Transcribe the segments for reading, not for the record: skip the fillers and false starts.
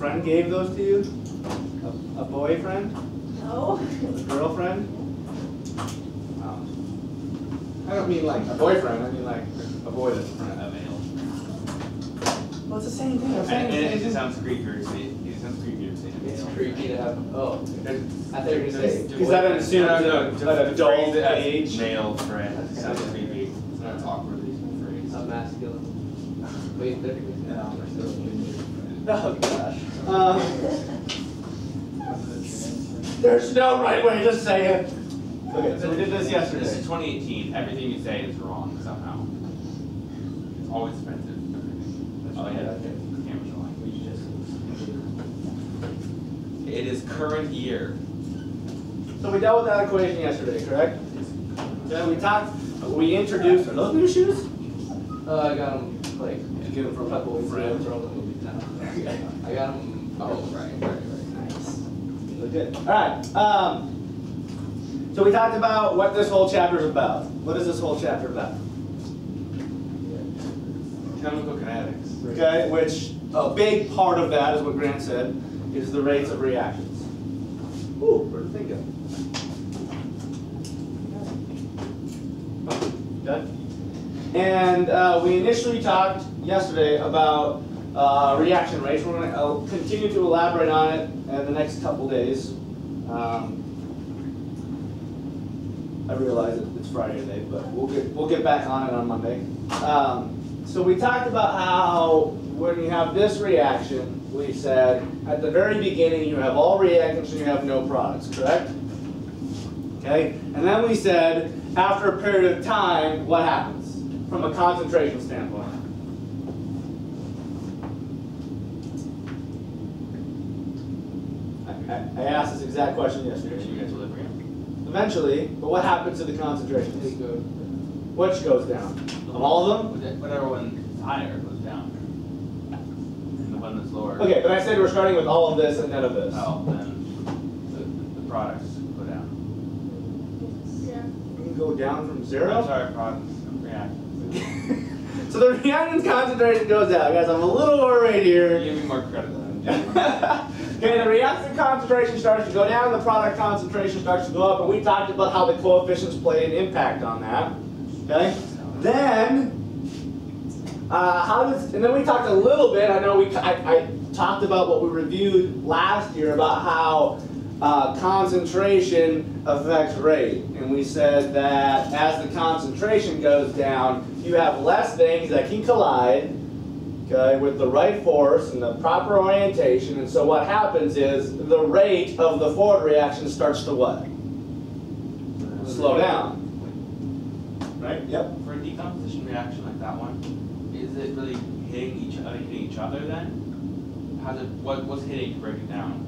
friend gave those to you? A boyfriend? No. A girlfriend? I don't mean like a boyfriend, I mean like a boy that's a friend. A male. Well, it's the same thing. I'm saying And it just sounds creepier to say. It sounds creepier to say a male. It's creepy to have. Oh, I thought you were gonna say. Because that assumes an adult age. Male friend. It sounds creepy. It's not an awkwardly phrased. A masculine. Wait, there is now. Oh gosh. There's no right way to say it. Okay, so we did this yesterday. This is 2018. Everything you say is wrong somehow. It's always offensive. Oh yeah, the camera's rolling. It is current year. So we dealt with that equation yesterday, correct? Then we introduced, are those new shoes? I got them like Did you get them from a couple weeks ago. friends? Throw them in the movie now. Okay. I got them. Oh, right. Nice. Look good. All right. So we talked about what this whole chapter is about. What is this whole chapter about? Chemical kinetics. Okay, which a big part of that is what Grant said, is the rates of reactions. Ooh, where'd the thing go? Okay. And we initially talked yesterday about reaction rates. We're going to continue to elaborate on it in the next couple days. I realize it's Friday today, but we'll get back on it on Monday. So we talked about how when you have this reaction, we said at the very beginning you have all reactants and you have no products, correct? Okay, and then we said after a period of time, what happens from a concentration standpoint? I asked this exact question yesterday. Equilibrium. Eventually, but what happens to the concentrations? It goes. Which goes down? Of all of them? Whatever one is higher goes down. And the one that's lower. Okay, but I said we're starting with all of this and none of this. Oh, then the products go down. Yeah. You can go down from I'm 0? sorry, products reactions. So the reactant concentration goes down. Guys, I'm a little worried here. Give me more credit than I'm doing. Okay, the reactant concentration starts to go down, the product concentration starts to go up, and we talked about how the coefficients play an impact on that. Okay? Then, and then we talked a little bit, I know I talked about what we reviewed last year about how concentration affects rate. And we said that as the concentration goes down, you have less things that can collide, okay, with the right force and the proper orientation. And so what happens is the rate of the forward reaction starts to what? Slow down. Right? Yep. For a decomposition reaction like that one, is it really hitting each other then? What's hitting to break it down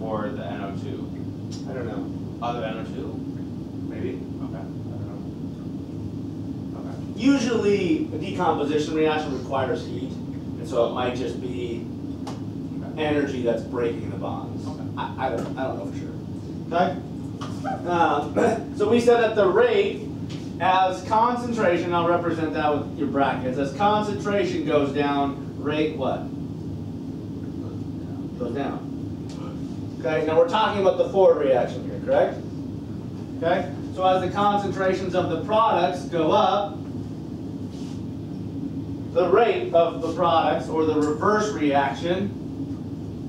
for the NO2? I don't know. Other NO2? Maybe. Okay. I don't know. Okay. Usually a decomposition reaction requires heat, and so it might just be energy that's breaking the bonds. Okay. I don't know for sure. Okay? So we said that the rate as concentration, I'll represent that with your brackets, as concentration goes down, rate what? Goes down. Okay, now we're talking about the forward reaction here, correct? Okay, so as the concentrations of the products go up, the rate of the products, or the reverse reaction,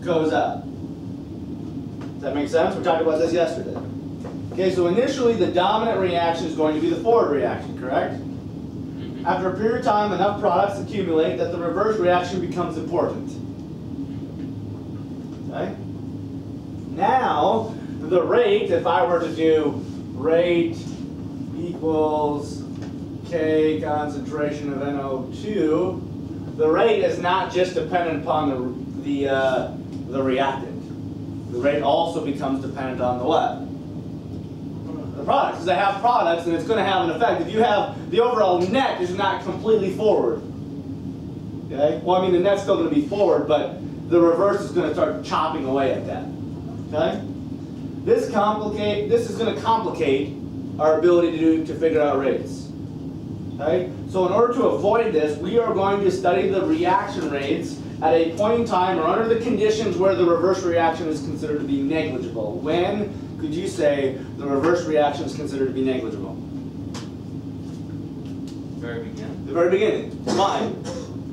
goes up. Does that make sense? We talked about this yesterday. Okay, so initially the dominant reaction is going to be the forward reaction, correct? After a period of time, enough products accumulate that the reverse reaction becomes important. Okay? Now, the rate, if I were to do rate equals K concentration of NO2, the rate is not just dependent upon the reactant. The rate also becomes dependent on the what? The products. Because I have products, and it's going to have an effect. If you have the overall net is not completely forward. Okay? Well, I mean, the net's still going to be forward, but the reverse is going to start chopping away at that. Okay? This is going to complicate our ability to figure out rates. Okay? So in order to avoid this, we are going to study the reaction rates at a point in time or under the conditions where the reverse reaction is considered to be negligible. When could you say the reverse reaction is considered to be negligible? Very beginning. The very beginning. Why?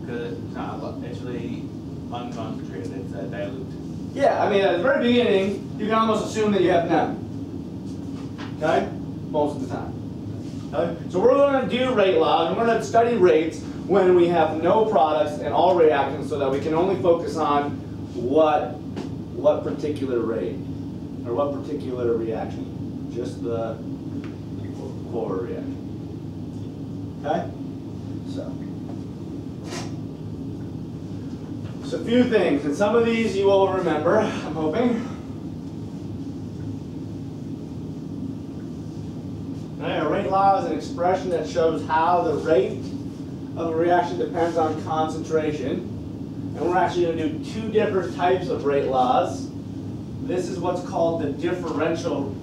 Because it's not actually unconcentrated, it's a dilute. Yeah, I mean, at the very beginning, you can almost assume that you have none. Okay? Most of the time. Okay? So we're going to do rate laws, and we're going to study rates when we have no products and all reactants so that we can only focus on what particular rate, or what particular reaction. Just the core reaction. Okay? So a few things, and some of these you will remember, I'm hoping. Right, a rate law is an expression that shows how the rate of a reaction depends on concentration. And we're actually going to do two different types of rate laws. This is what's called the differential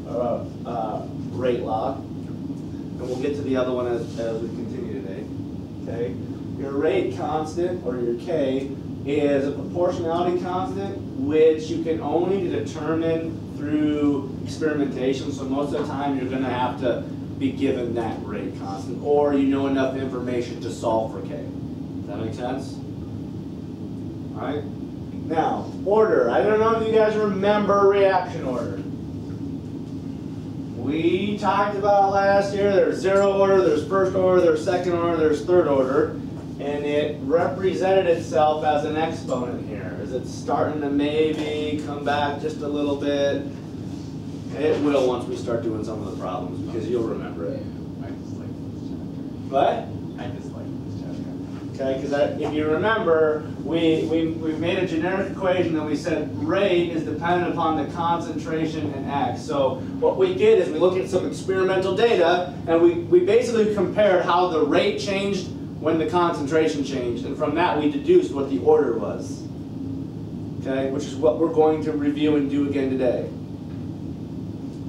rate law. And we'll get to the other one as we continue today. Okay? Your rate constant, or your K, is a proportionality constant, which you can only determine through experimentation. So most of the time you're going to have to be given that rate constant, or you know enough information to solve for K. Does that make sense? All right? Now, order. I don't know if you guys remember reaction order. We talked about last year, there's zero order, there's first order, there's second order, there's third order, and it represented itself as an exponent here. Is it starting to maybe come back just a little bit? It will once we start doing some of the problems, because you'll remember it. I dislike this chapter. What? I dislike this chapter. Okay, because if you remember, we made a generic equation and we said rate is dependent upon the concentration in X. So what we did is we looked at some experimental data and we basically compared how the rate changed when the concentration changed. And from that we deduced what the order was. Okay, which is what we're going to review and do again today.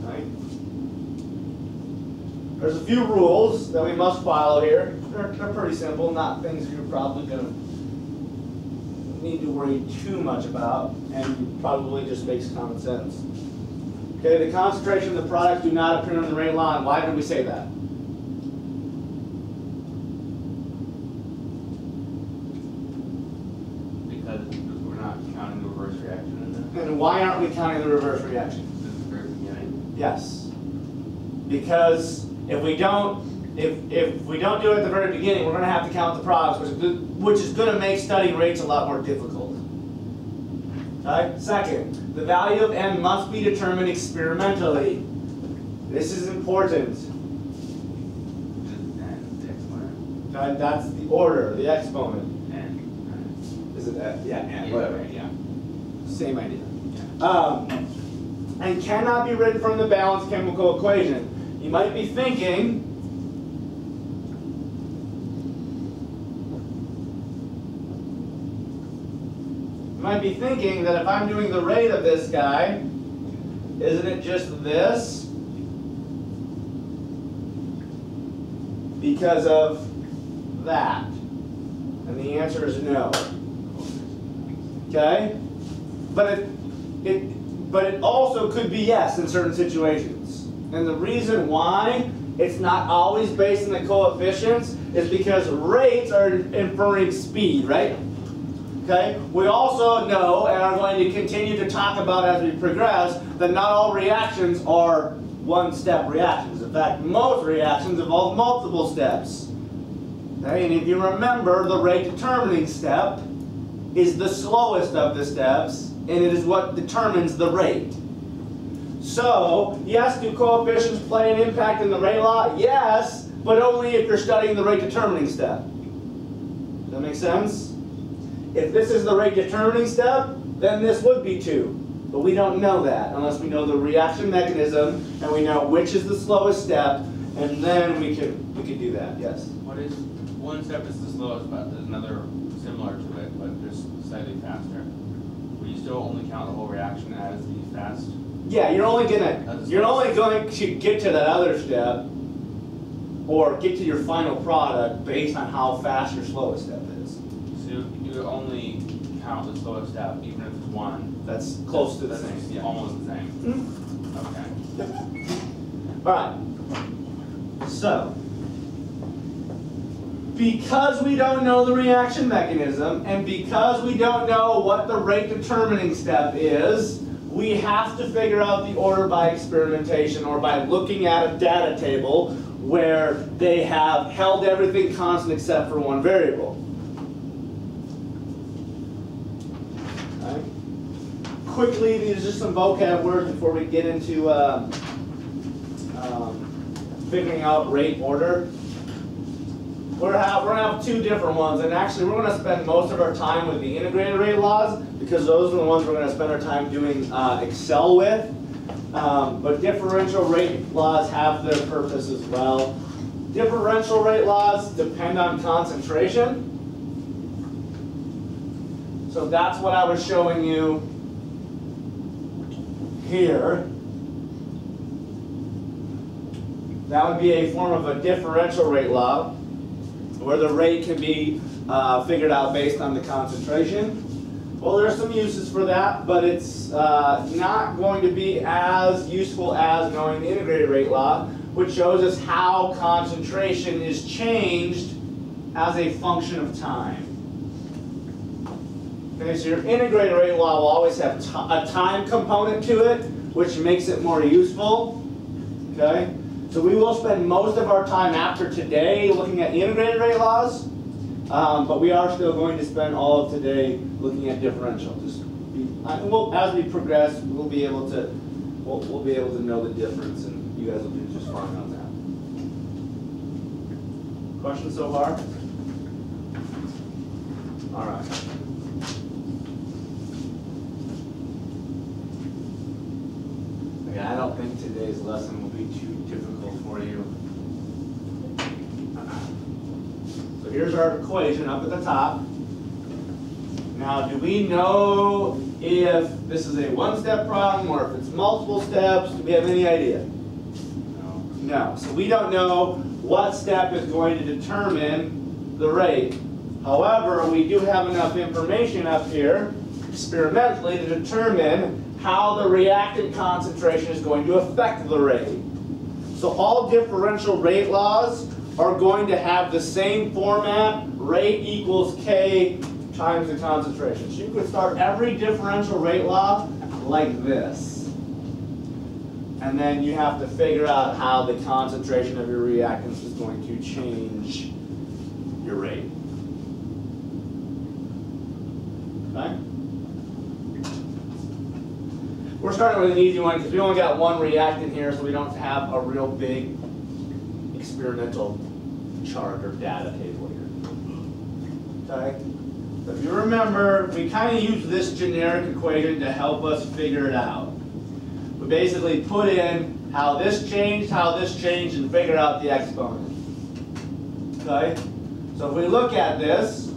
Right? There's a few rules that we must follow here. They're pretty simple, not things you're probably going to need to worry too much about, and probably just makes common sense. Okay, the concentration of the product do not appear on the rate law, and why did we say that? Because we're not counting the reverse reaction in there. And why aren't we counting the reverse reaction? This is the very beginning. Yes. Because if we don't do it at the very beginning, we're going to have to count the products, which is going to make studying rates a lot more difficult. Okay? Second, the value of n must be determined experimentally. This is important. And the exponent. Okay? That's the order, the exponent. And Is it that? Yeah, and yeah, whatever. right, yeah. Same idea. Yeah. And cannot be written from the balanced chemical equation. You might be thinking, that if I'm doing the rate of this guy, isn't it just this? Because of that. And the answer is no. Okay? But it also could be yes in certain situations. And the reason why it's not always based on the coefficients is because rates are inferring speed, right? Okay? We also know, and are going to continue to talk about as we progress, that not all reactions are one-step reactions. In fact, most reactions involve multiple steps. Okay? And if you remember, the rate determining step is the slowest of the steps, and it is what determines the rate. So, yes, do coefficients play an impact in the rate law? Yes, but only if you're studying the rate determining step. Does that make sense? If this is the rate determining step, then this would be 2. But we don't know that unless we know the reaction mechanism and we know which is the slowest step, and then we could do that. Yes? What is, one step is the slowest, but there's another similar to it, but just slightly faster. Will you still only count the whole reaction as the fast? Yeah, you're only going to get to that other step or get to your final product based on how fast your slowest step is. So you only count the slowest step, even if it's one. That's close to the That's same. Yeah. almost the same. Okay. All right. So, because we don't know the reaction mechanism, and because we don't know what the rate determining step is, we have to figure out the order by experimentation or by looking at a data table where they have held everything constant except for one variable. All right. Quickly, these are just some vocab words before we get into figuring out rate order. We're gonna have two different ones, and actually we're gonna spend most of our time with the integrated rate laws because those are the ones we're gonna spend our time doing Excel with. But differential rate laws have their purpose as well. Differential rate laws depend on concentration. So that's what I was showing you here. That would be a form of a differential rate law, where the rate can be figured out based on the concentration. Well, there's some uses for that, but it's not going to be as useful as knowing the integrated rate law, which shows us how concentration is changed as a function of time. Okay, so your integrated rate law will always have a time component to it, which makes it more useful. Okay? So we will spend most of our time after today looking at integrated rate laws, but we are still going to spend all of today looking at differential. As we progress, we'll be able to know the difference, and you guys will do just fine on that. Questions so far? All right. Okay, I don't think today's lesson will be too difficult for you. So here's our equation up at the top. Now, do we know if this is a one-step problem or if it's multiple steps? Do we have any idea? No. No. So we don't know what step is going to determine the rate. However, we do have enough information up here, experimentally, to determine how the reactant concentration is going to affect the rate. So all differential rate laws are going to have the same format, rate equals K times the concentration. So you could start every differential rate law like this. And then you have to figure out how the concentration of your reactants is going to change your rate. Okay? We're starting with an easy one because we only got one reactant here, so we don't have a real big experimental chart or data table here. Okay? So if you remember, we kind of use this generic equation to help us figure it out. We basically put in how this changed, and figure out the exponent. Okay? So if we look at this,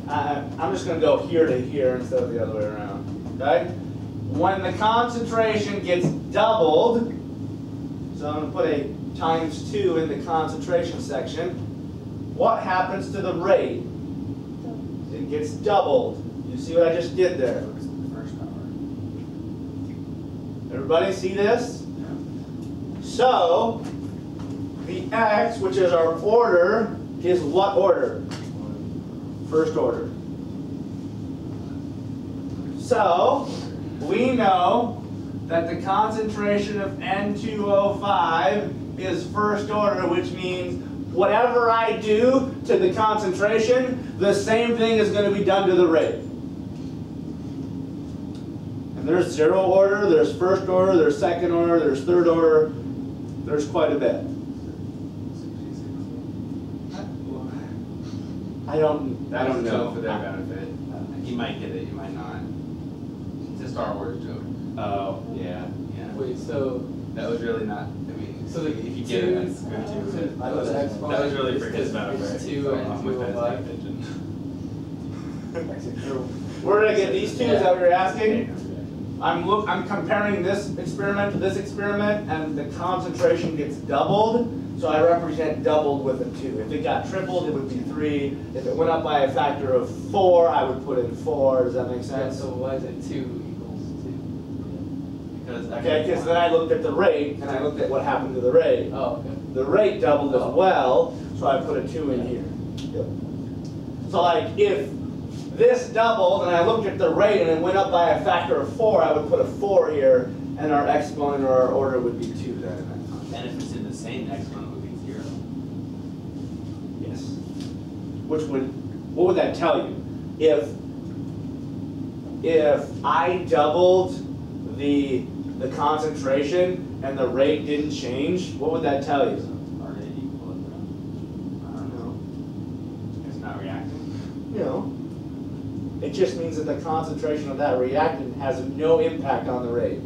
I'm just going to go here to here instead of the other way around. Okay? When the concentration gets doubled, so I'm going to put a ×2 in the concentration section, what happens to the rate? It gets doubled. You see what I just did there? First power. Everybody see this? So, the x, which is our order, is what order? First order. So, we know that the concentration of N2O5 is first order, which means whatever I do to the concentration, the same thing is going to be done to the rate. And there's zero order, there's first order, there's second order, there's third order, there's quite a bit. I don't know. For their benefit. You might get it, you might not. It's a Star Wars joke. Oh, yeah. Yeah. Wait, so That was really not, I mean, So the if you get it, that's good too. I was That was really for his benefit. It's 2 and 205. Where did I get these two? Is that what you're asking? I'm comparing this experiment to this experiment, and the concentration gets doubled. So I represent doubled with a 2. If it got tripled, it would be 3. If it went up by a factor of 4, I would put in 4. Does that make Yeah, sense? so why is it 2 equals 2? Because Okay, because then I looked at the rate, and I looked at what happened to the rate. Oh, okay. The rate doubled as well, so I put a 2 in here. Yep. So like if this doubled and I looked at the rate and it went up by a factor of 4, I would put a 4 here, and our exponent or our order would be 2 then in that context. And if it's in the same exponent, it would be 0. Yes. What would that tell you? If I doubled the concentration and the rate didn't change, what would that tell you? Are they equilibrium? I don't know. It's not reacting. You know, it just means that the concentration of that reactant has no impact on the rate.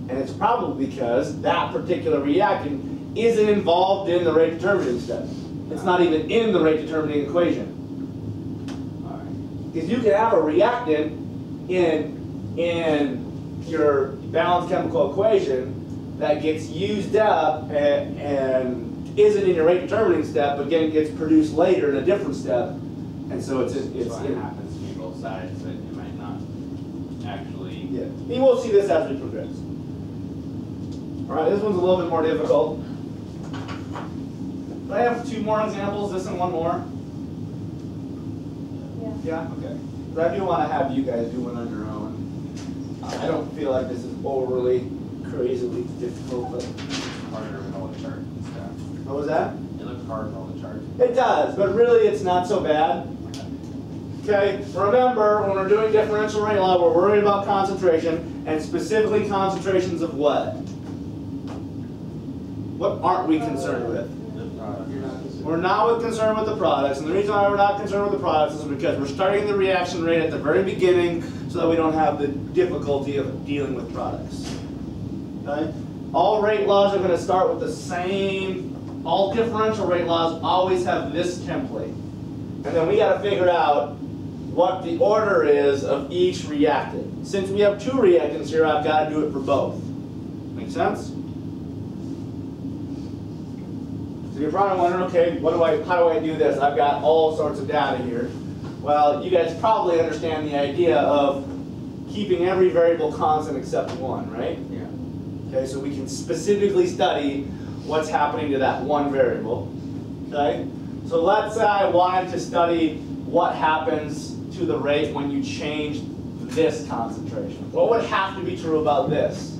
And it's probably because that particular reactant isn't involved in the rate determining step. It's not even in the rate determining equation. All right. Because you can have a reactant in your balanced chemical equation that gets used up and isn't in your rate determining step, but again gets produced later in a different step. And so it's So it happens to be both sides, but it might not actually. yeah. And we'll see this as we progress. All right, this one's a little bit more difficult. I have 2 more examples, this and one more. Yeah. Yeah, okay. But I do want to have you guys do one on your own. I don't feel like this is overly crazily difficult, but Harder with all the charts and stuff. what was that? It looks hard with all the charts. It does, but really it's not so bad. Okay, remember when we're doing differential rate law, we're worried about concentration, and specifically concentrations of what? What aren't we concerned with? We're not concerned with the products, and the reason why we're not concerned with the products is because we're starting the reaction rate at the very beginning so that we don't have the difficulty of dealing with products. Okay? All rate laws are going to start with the same, all differential rate laws always have this template. And then we got to figure out what the order is of each reactant. Since we have 2 reactants here, I've got to do it for both. Make sense? So you're probably wondering, okay, how do I do this? I've got all sorts of data here. Well, you guys probably understand the idea of keeping every variable constant except one, right? Yeah. Okay, so we can specifically study what's happening to that one variable. Okay? So let's say I wanted to study what happens to the rate when you change this concentration. What would have to be true about this?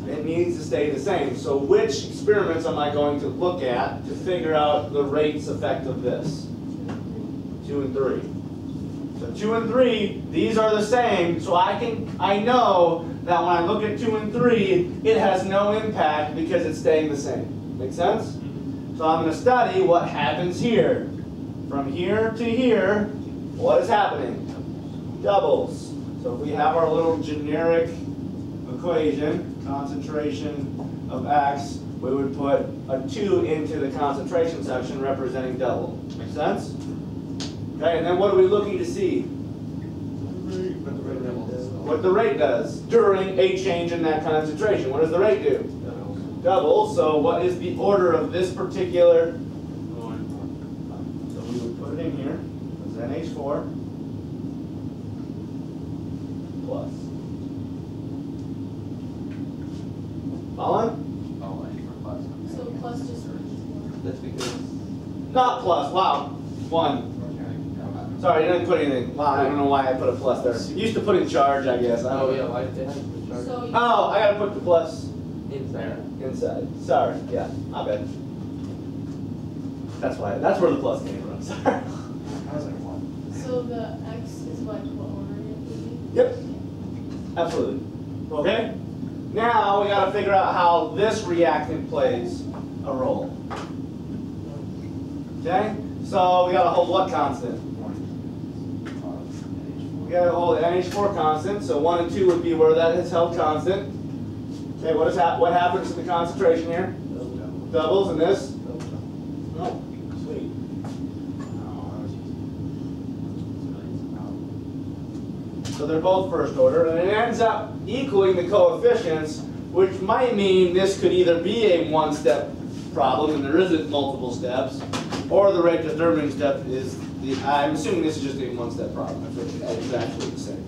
It needs to stay the same. So which experiments am I going to look at to figure out the rates effect of this? 2 and 3. So 2 and 3, these are the same, so I know that when I look at 2 and 3, it has no impact because it's staying the same. Make sense? So I'm going to study what happens here. From here to here, what is happening? Doubles. So if we have our little generic equation, concentration of X, we would put a 2 into the concentration section representing double. Make sense? Okay, and then what are we looking to see? What the rate does during a change in that concentration. What does the rate do? Double. So what is the order of this particular? So we would put it in here. It's NH4 plus. Following? Oh, and for plus. So plus just That's because. Not plus. Wow. 1. Sorry, I didn't put anything. Wow, I don't know why I put a plus there. Used to put in charge, I guess. I don't Oh, know. yeah, why did they have the chart? so you, Oh, I gotta put the plus Inside. inside. Sorry. Yeah, my bad. That's why. That's where the plus came from. Sorry. I was like, what? so the X is like what order it would be? Yep. Absolutely. Okay. Now we gotta figure out how this reactant plays a role. Okay. So we gotta hold what constant? We gotta hold NH4 constant, so 1 and 2 would be where that is held constant. Okay, what happens to the concentration here? Doubles, and this? No. Sweet. So they're both first order, and it ends up equaling the coefficients which might mean this could either be a one-step problem and there isn't multiple steps, or the rate determining step is the, I'm assuming this is just a one-step problem, which is exactly the same.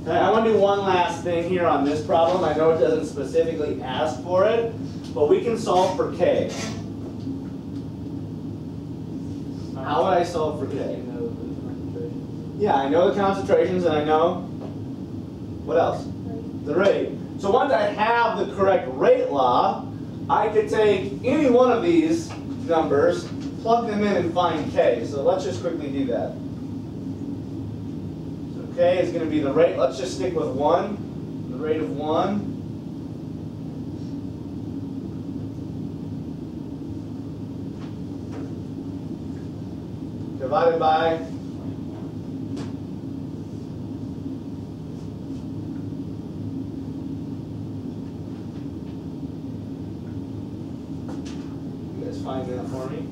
Okay, I want to do one last thing here on this problem. I know it doesn't specifically ask for it, but we can solve for k. How would I solve for You k? know the concentration. Yeah, I know the concentrations and I know, what else? The rate. So once I have the correct rate law, I could take any one of these numbers, plug them in and find k. So let's just quickly do that. So k is going to be the rate. Let's just stick with 1, the rate of 1. Divided by you guys find that for me?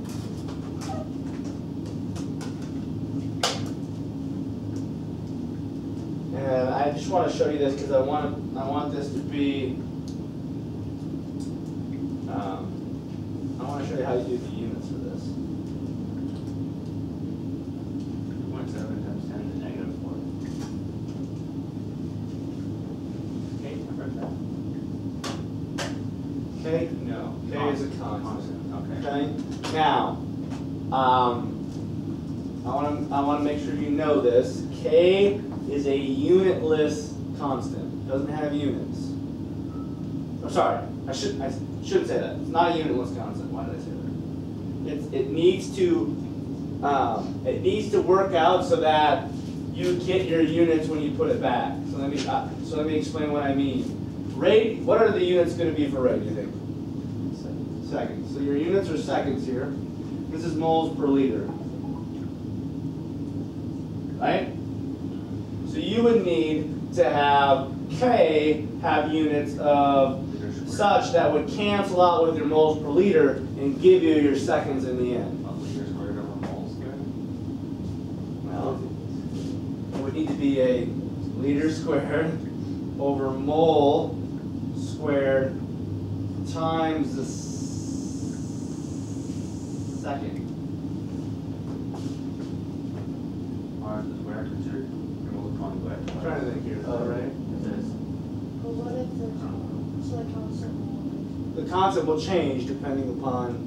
And I just want to show you this because I want this to be I want to show you how you do the units for this. 2.7 times 10 to the negative 4. Okay, I read that. K? No. K is a constant. Okay. Okay. Now, I want to make sure you know this. K is a unitless constant. It doesn't have units. I'm sorry. I shouldn't say that. It's not a unitless constant. Why did I say that? It needs to work out so that you get your units when you put it back. So let me explain what I mean. Rate. What are the units going to be for rate? Do you think? Seconds. So your units are seconds here. This is moles per liter. Right? So you would need to have K have units of such that would cancel out with your moles per liter and give you your seconds in the end. Liter squared over mole squared? Well, it would need to be a liter squared over mole squared times the second. Or is the square considered? We'll call it I'm trying to think here. Is that right? It is. But what if the, so like constant The concept will change depending upon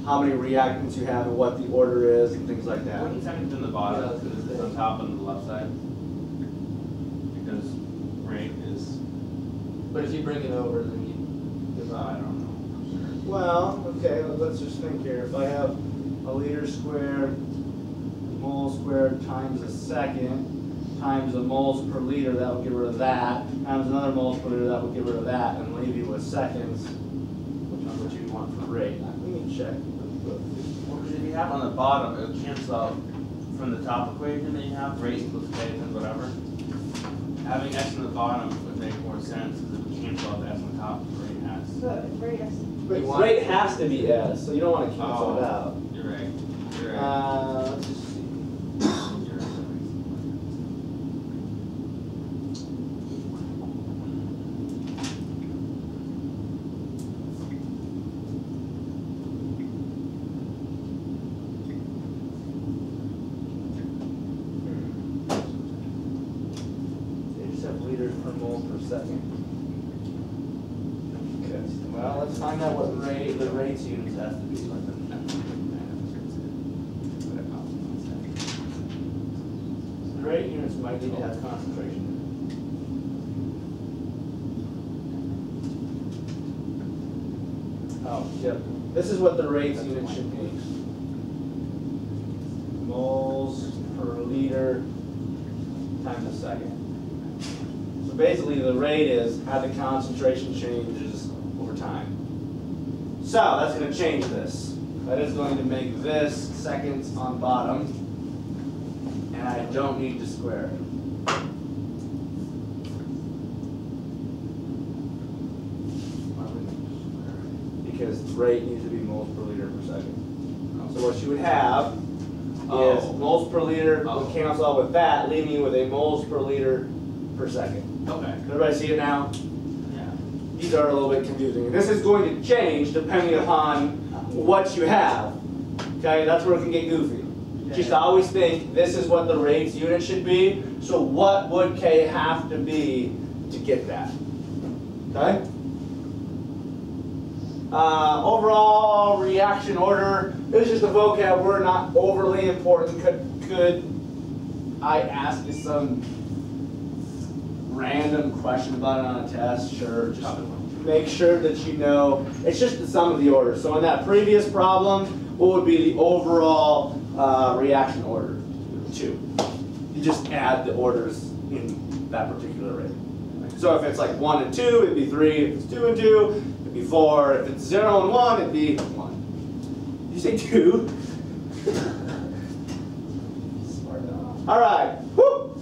how many reactants you have and what the order is and things like that. 20 seconds in the bottom, Yeah, I was gonna it's say. on top and the left side. Because rate is, But if you bring it over, then you I divide. don't know. Well, okay, let's just think here. If I have a liter squared, mole squared times a second, times the moles per liter, that would get rid of that, times another moles per liter, that would get rid of that, and leave you with seconds, which you want for rate. Let me check. Well, because if you have on the bottom, it would cancel out from the top equation that you have, rate equals k times whatever. Having x in the bottom would make more sense because it would cancel out the s on the top, rate has. But rate is, But You want- rate has to be S, so you don't want to cancel it Oh. out. You're right. You're right. Let's just see. You're right. They just have liters per mole per second. Okay. Well, let's find out what rate the rates units has to be. The rate units might need to have concentration. Oh, yep. This is what the rates unit should be. Moles per liter times a second. So basically the rate is how the concentration changes over time. So that's going to change this. That is going to make this seconds on bottom, and I don't need to square it. Because rate needs to be moles per liter per second. So what you would have is moles per liter would cancel out with that, leaving you with a moles per liter per second. Okay. Everybody see it now? these are a little bit confusing. And this is going to change depending upon what you have. Okay, that's where it can get goofy. Just always think this is what the rates unit should be. So what would K have to be to get that? Okay. Overall reaction order. This is just a vocab word, not overly important. Could I ask you some random question about it on a test? Sure. Just make sure that you know. It's just the sum of the orders. So in that previous problem, what would be the overall reaction order? 2. You just add the orders in that particular rate. So if it's like 1 and 2, it'd be 3. If it's 2 and 2, it'd be 4. If it's 0 and 1, it'd be 1. Did you say 2? All right. Woo!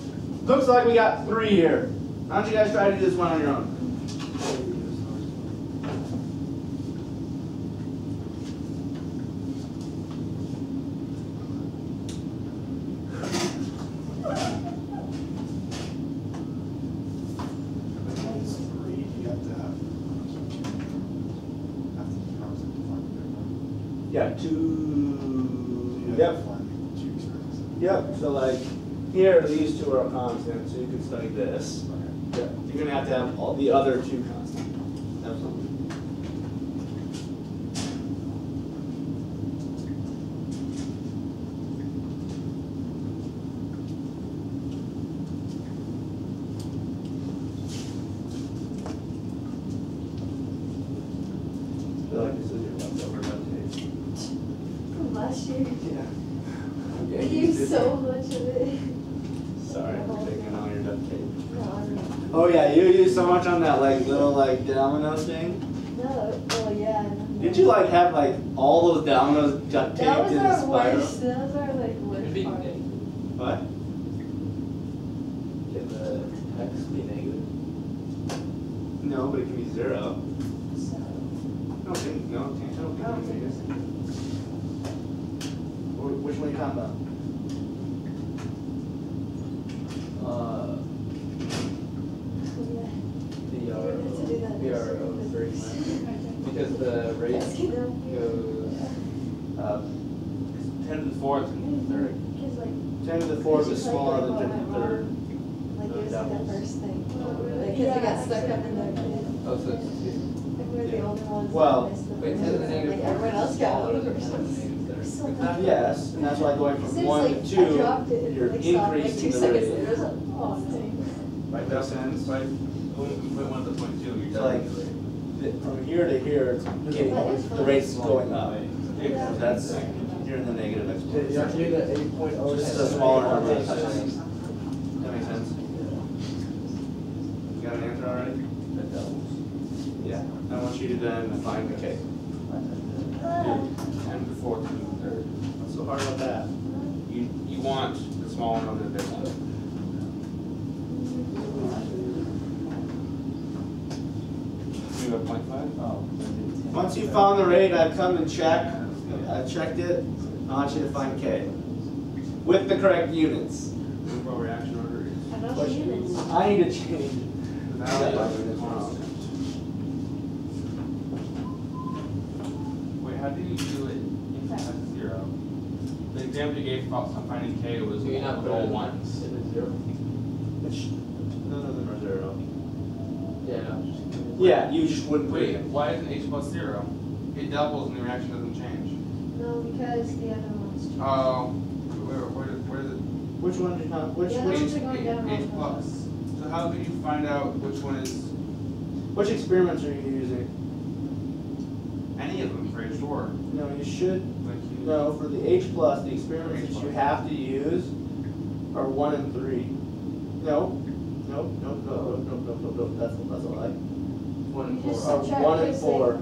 Looks like we got 3 here. Why don't you guys try to do this one on your own? Yeah, 2. Yep. Yep. So like here, these 2 are constant, so you can study this. Yep. You're gonna have all the other 2 constant. Absolutely. I feel like this is your leftover duct tape. From last year. Yeah. I used so much of it. Sorry for taking all your duct tape. No, I mean, Oh yeah, you used so much on that like little like domino thing. no, oh yeah. Did you like have like all those dominoes duct That taped was in a our spiral? worst. That was our like worst Maybe- part. What? Can the x be negative? No, but it can be 0. So, No, it can't. No, it can't. I don't I don't think think it it's. is. Which one are you talking about? Yeah. BRO3. Because the rate Let's get up here. goes up. 10 to the 4th and the 3rd. Because like, 10 to the 4th is Just like smaller than what 10 to my the 3rd. like it was like the first thing. Oh, Like, because it got stuck up in the. Oh, so it's Like we're the only ones. Well, that missed the wait, 10 to the first. negative Like everyone else got smaller than 10 over to the something. negative So 3rd. bad. Yes, and that's why going Since, from 1 like, to I 2, dropped it, you're like, stopped, like, increasing 2 the seconds rate. later, I was like, oh, dang. Right, that sense? Right? Point 1 to point 2, you're It's done. like from here to here, it's getting, the rate's going up. So that's, you're in the negative exponential. Yeah, you're the 8.0. This is a smaller number of times. That makes sense? You got an answer already? Yeah. I want you to then find the K. 10 to the 4th and the 3rd. What's so hard about that? You want the smaller number than this one. You have 0.5? Oh. Once you found the rate, I've come and checked. I've checked it. I want you to find K with the correct units. Overall reaction order is I know she units. I need to change the that. value of the constant. Wait, how do you do it if it has 0? The example you gave about finding K was Do you not put all it ones. in the 0? Which, none of them are 0. Yeah, no. Yeah, you just wouldn't put it Wait, in. why isn't H plus 0? It doubles and the reaction doesn't change. No, because the other ones. Oh, where is it? Which one did not, which, Yeah, which, those are going down H all the plus. So how could you find out which one is which experiments are you using? any of them for H four? No, you should, Like you, no, for the H plus, the experiments that you have to use are 1 and 3. No, no, no, no, no, no, no, no, no, that's a lie. 1 and You just 4. subtract 1 and this 4.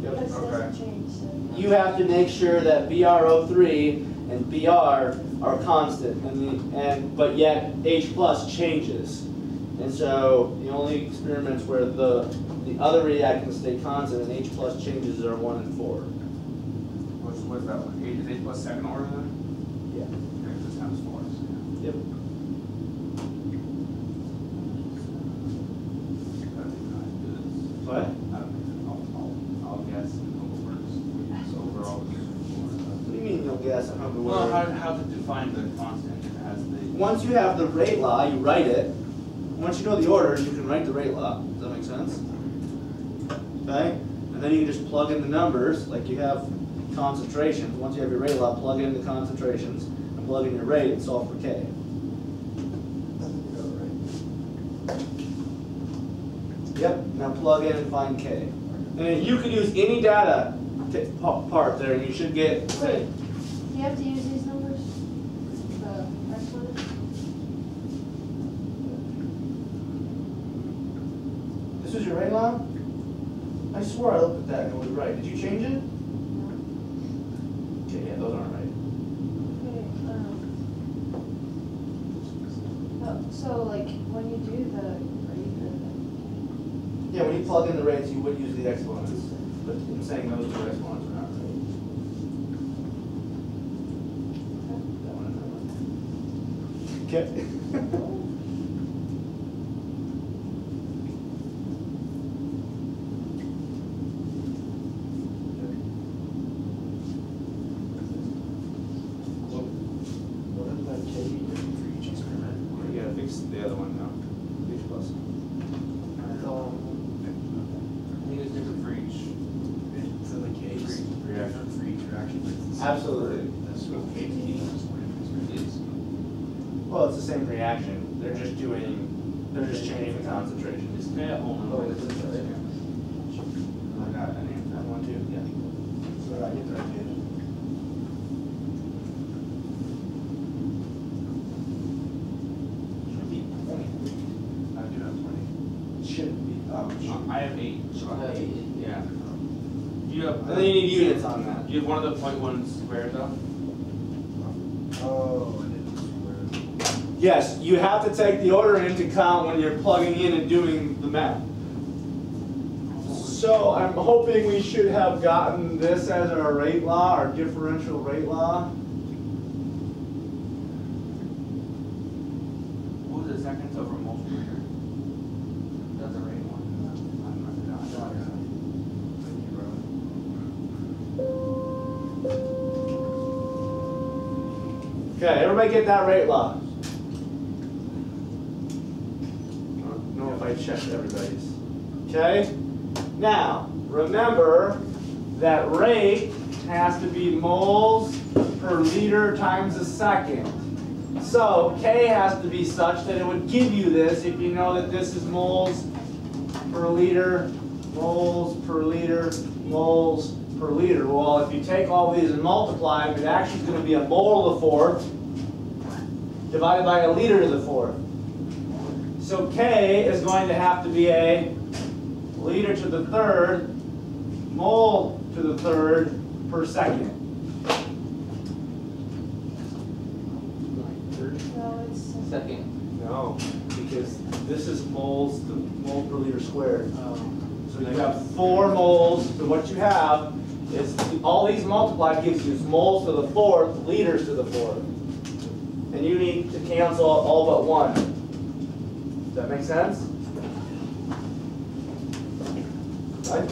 Yep. Because it Okay. doesn't change, so. You have to make sure that BRO3 and BR are constant, but yet H plus changes. And so the only experiments where the other reactants stay constant and H plus changes are 1 and 4. what's that one? Is H plus second order then? Yeah. Okay, this times 4. Yep. What? I'll guess Humble Works overall. What do you mean you'll guess on how to Well, work? how to define the constant as the. Once you have the rate law, you write it. Once you know the orders, you can write the rate law. Does that make sense? Okay? And then you can just plug in the numbers, like you have concentrations. Once you have your rate law, plug in the concentrations and plug in your rate and solve for K. Yep, now plug in and find K. And then you can use any data part there, and you should get. Wait, do you have to use these numbers? The exponents? This was your rate law? I swore I looked at that and it was right. Did you change it? No. Okay, yeah, those aren't right. Okay, so like when you do the rate Yeah, when you plug in the rates, you would use the exponents. But I'm saying those two exponents are not right. That one and that one. Okay. What does that K mean for each experiment? You gotta fix the other one now. H plus. I think it's different for each. So the K is different for each reaction. but it's the same. Absolutely. That's what K means. Well, it's the same reaction. They're just changing the concentration. Is K a whole number? Oh, this is right. I got an answer. That one too? Yeah. So I get that page. Should be 20. I do have 20. Shouldn't be. I have 8. So I have 8. Yeah. Do you have? And then you need units on that. Do you have one of the 0.1 squares though? Oh, I didn't swear. Yes, you have to take the order into account when you're plugging in and doing the math. So I'm hoping we should have gotten this as our rate law, our differential rate law. What was the seconds over multiplier? That's a rate one. I'm not sure. Thank you, bro. Okay, everybody get that rate law? I don't know if I checked everybody's. Okay? Now, remember that rate has to be moles per liter times a second. So K has to be such that it would give you this if you know that this is moles per liter, moles per liter, moles per liter. Well, if you take all these and multiply them, it actually is going to be a mole to the fourth divided by a liter to the fourth. So K is going to have to be a liter to the third, mole to the third per second. No, it's Second. No, because this is moles to mole per liter squared. So you have 4 moles, so what you have is all these multiplied gives you moles to the fourth, liters to the fourth. And you need to cancel all but 1. Does that make sense? Right?